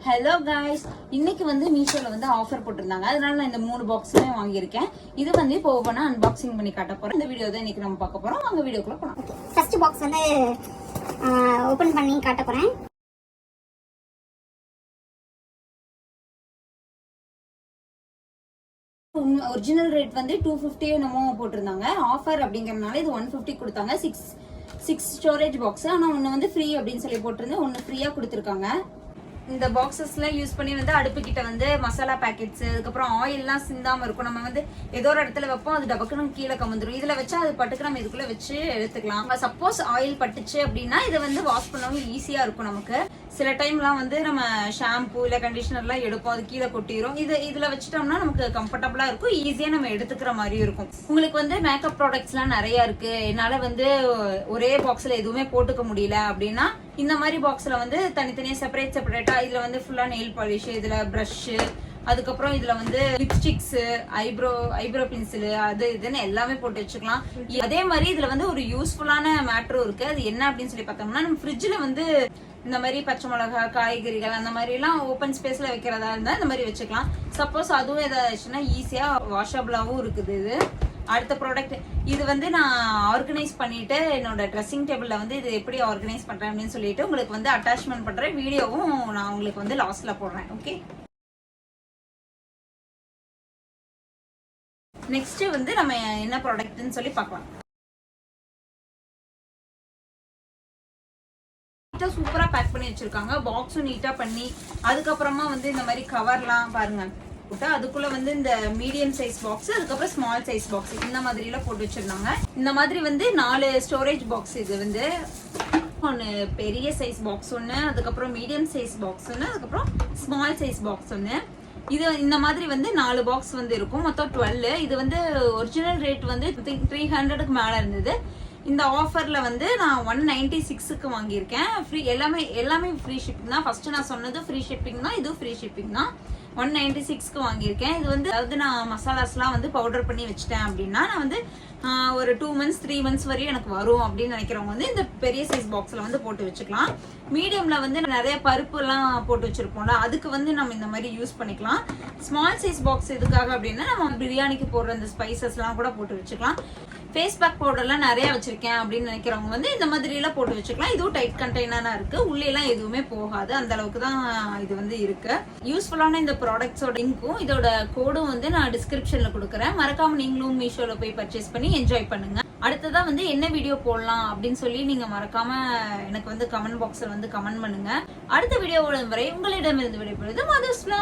Hello guys, இன்னைக்கு வந்து மீஷோல வந்து ஆஃபர் போட்டிருந்தாங்க. அதனால நான் இந்த 3 பாக்ஸுமே வாங்கியிருக்கேன். இது வந்து இப்போ ஓபனா அன்பாக்சிங் பண்ணி காட்ட போறோம். இந்த வீடியோ தான் இன்னைக்கு நம்ம பார்க்க போறோம். வாங்க வீடியோக்குள்ள போலாம். ஃபர்ஸ்ட் பாக்ஸ் வந்து ஓபன் பண்ணி காட்ட போறேன். ஒரிஜினல் ரேட் வந்து 250 என்னமோ போட்டிருந்தாங்க. ஆஃபர் அப்படிங்கறதுனால இது 150 கொடுத்தாங்க. 6 ஸ்டோரேஜ் பாக்ஸ். ஆனா ஒன்னு வந்து ஃப்ரீ அப்படின்னு சொல்லி போட்டிருந்து ஒன்னு ஃப்ரீயா கொடுத்துருக்காங்க. இந்த பாக்ஸஸ்ல யூஸ் பண்ணி வந்து அடுப்பு கிட்ட வந்து மசாலா பேக்கெட்ஸ், அதுக்கப்புறம் ஆயில் எல்லாம் சிந்தாம இருக்கும். நம்ம வந்து ஏதோ ஒரு இடத்துல வைப்போம், அது டபக்குன்னு கீழே கமந்துரும். இதுல வச்சா அது பட்டுக்கு நம்ம இதுக்குள்ள வச்சு எடுத்துக்கலாம். சப்போஸ் ஆயில் பட்டுச்சு அப்படின்னா இதை வந்து வாஷ் பண்ணவும் ஈஸியா இருக்கும். நமக்கு சில டைம்லாம் வந்து நம்ம ஷாம்பு இல்ல கண்டிஷனர்லாம் எடுப்போம், அது கீழே கொட்டிரும். இதுல வச்சுட்டோம்னா நமக்கு கம்ஃபர்டபுளா இருக்கும், ஈஸியா நம்ம எடுத்துக்கிற மாதிரி இருக்கும். உங்களுக்கு வந்து மேக்கப் ப்ராடக்ட்ஸ் எல்லாம் நிறைய இருக்கு, என்னால வந்து ஒரே பாக்ஸ்ல எதுவுமே போட்டுக்க முடியல அப்படின்னா இந்த மாதிரி பாக்ஸ்ல வந்து தனித்தனியா செப்பரேட்டா இதுல வந்து ஃபுல்லா நெயில் பாலிஷ், இதுல பிரஷ், அதுக்கப்புறம் இதுல வந்து லிப்ஸ்டிக்ஸ், ஐப்ரோ பென்சில், அது இதுன்னு எல்லாமே போட்டு வச்சுக்கலாம். அதே மாதிரி இதுல வந்து ஒரு யூஸ்ஃபுல்லான மேட்டரும் இருக்கு. அது என்ன அப்படின்னு சொல்லி பார்த்தோம்னா, நம்ம ஃப்ரிட்ஜ்ல வந்து இந்த மாதிரி பச்சை மிளகா, காய்கறிகள் அந்த மாதிரி எல்லாம் ஓப்பன் ஸ்பேஸ்ல வைக்கிறதா இருந்தா இந்த மாதிரி வச்சுக்கலாம். சப்போஸ் அதுவும் ஏதாச்சுன்னா ஈஸியா வாஷபிளாவும் இருக்குது. இது அடுத்த ப்ராடக்ட். இது வந்து நான் ஆர்கனைஸ் பண்ணிட்டு என்னோட ட்ரெஸ்ஸிங் டேபிள்ல வந்து இது எப்படி ஆர்கனைஸ் பண்றேன் அப்படின்னு சொல்லிட்டு உங்களுக்கு வந்து அட்டாச்மெண்ட் பண்றேன். வீடியோவும் நான் உங்களுக்கு வந்து லாஸ்ட்ல போடுறேன். ஓகே, நெக்ஸ்ட் வந்து நம்ம என்ன ப்ராடக்ட்னு சொல்லி பார்க்கலாம். சூப்பரா பேக் பண்ணி வச்சிருக்காங்க. பாக்ஸும் நீட்டா பண்ணி, அதுக்கப்புறமா வந்து இந்த மாதிரி கவர்லாம் பாருங்க, அதுக்குள்ள வந்து இந்த மீடியம் சைஸ் பாக்ஸ், அதுக்கப்புறம் ஸ்மால் சைஸ் பாக்ஸ், இந்த மாதிரி எல்லாம் போட்டு வச்சிருந்தாங்க. இந்த மாதிரி வந்து 4 ஸ்டோரேஜ் பாக்ஸ். இது வந்து ஒன்னு பெரிய சைஸ் பாக்ஸ் ஒன்னு, அதுக்கப்புறம் மீடியம் சைஸ் பாக்ஸ் ஒன்னு, அதுக்கப்புறம் ஸ்மால் சைஸ் பாக்ஸ் ஒன்னு. இது இந்த மாதிரி வந்து 4 பாக்ஸ் வந்து இருக்கும். மொத்தம் 12. இது வந்து ஒரிஜினல் ரேட் வந்து 300க்கு மேல இருந்தது. இந்த ஆஃபர்ல வந்து நான் 196க்கு வாங்கியிருக்கேன். ஃப்ரீ எல்லாமே ஃப்ரீ ஷிப்பிங் தான். ஃபர்ஸ்ட் நான் சொன்னது ஃப்ரீ ஷிப்பிங் தான், இதுவும் ஃப்ரீ ஷிப்பிங் தான். 196க்கு வாங்கியிருக்கேன். இது வந்து அதாவது நான் மசாலாஸ்லாம் வந்து பவுடர் பண்ணி வச்சுட்டேன் அப்படின்னா நான் வந்து ஒரு 2 months 3 months வரையும் எனக்கு வரும் அப்படின்னு நினைக்கிறவங்க வந்து இந்த பெரிய சைஸ் பாக்ஸ்ல வந்து போட்டு வச்சுக்கலாம். மீடியம்ல வந்து நிறைய பருப்பு எல்லாம் போட்டு வச்சிருப்போம்ல, அதுக்கு வந்து நம்ம இந்த மாதிரி யூஸ் பண்ணிக்கலாம். ஸ்மால் சைஸ் பாக்ஸ் எதுக்காக அப்படின்னா நம்ம பிரியாணிக்கு போடுற இந்த ஸ்பைசஸ் எல்லாம் கூட போட்டு வச்சுக்கலாம். ஃபேஸ் பேக் பவுடர்லாம் நிறைய வச்சிருக்கேன் அப்படின்னு நினைக்கிறவங்க வந்து இந்த மாதிரி எல்லாம் போட்டு வச்சுக்கலாம். இதுவும் டைட் கண்டெய்னரா இருக்கு, உள்ளே எல்லாம் எதுவுமே போகாது, அந்த அளவுக்கு தான் இது வந்து இருக்கு. யூஸ்ஃபுல்லான இந்த ப்ராடக்ட்ஸோட லிங்க்கும் இதோட கோடும் வந்து நான் டிஸ்கிரிப்ஷன்ல கொடுக்குறேன். மறக்காம நீங்களும் மீஷோல போய் பர்ச்சேஸ் பண்ணி என்ஜாய் பண்ணுங்க. அடுத்ததா வந்து என்ன வீடியோ போடலாம் அப்படின்னு சொல்லி நீங்க மறக்காம எனக்கு வந்து கமெண்ட் பாக்ஸ்ல வந்து கமெண்ட் பண்ணுங்க. அடுத்த வீடியோவோட வரை உங்களிடமிருந்து விடைபெறுவது மதுஸ்லா.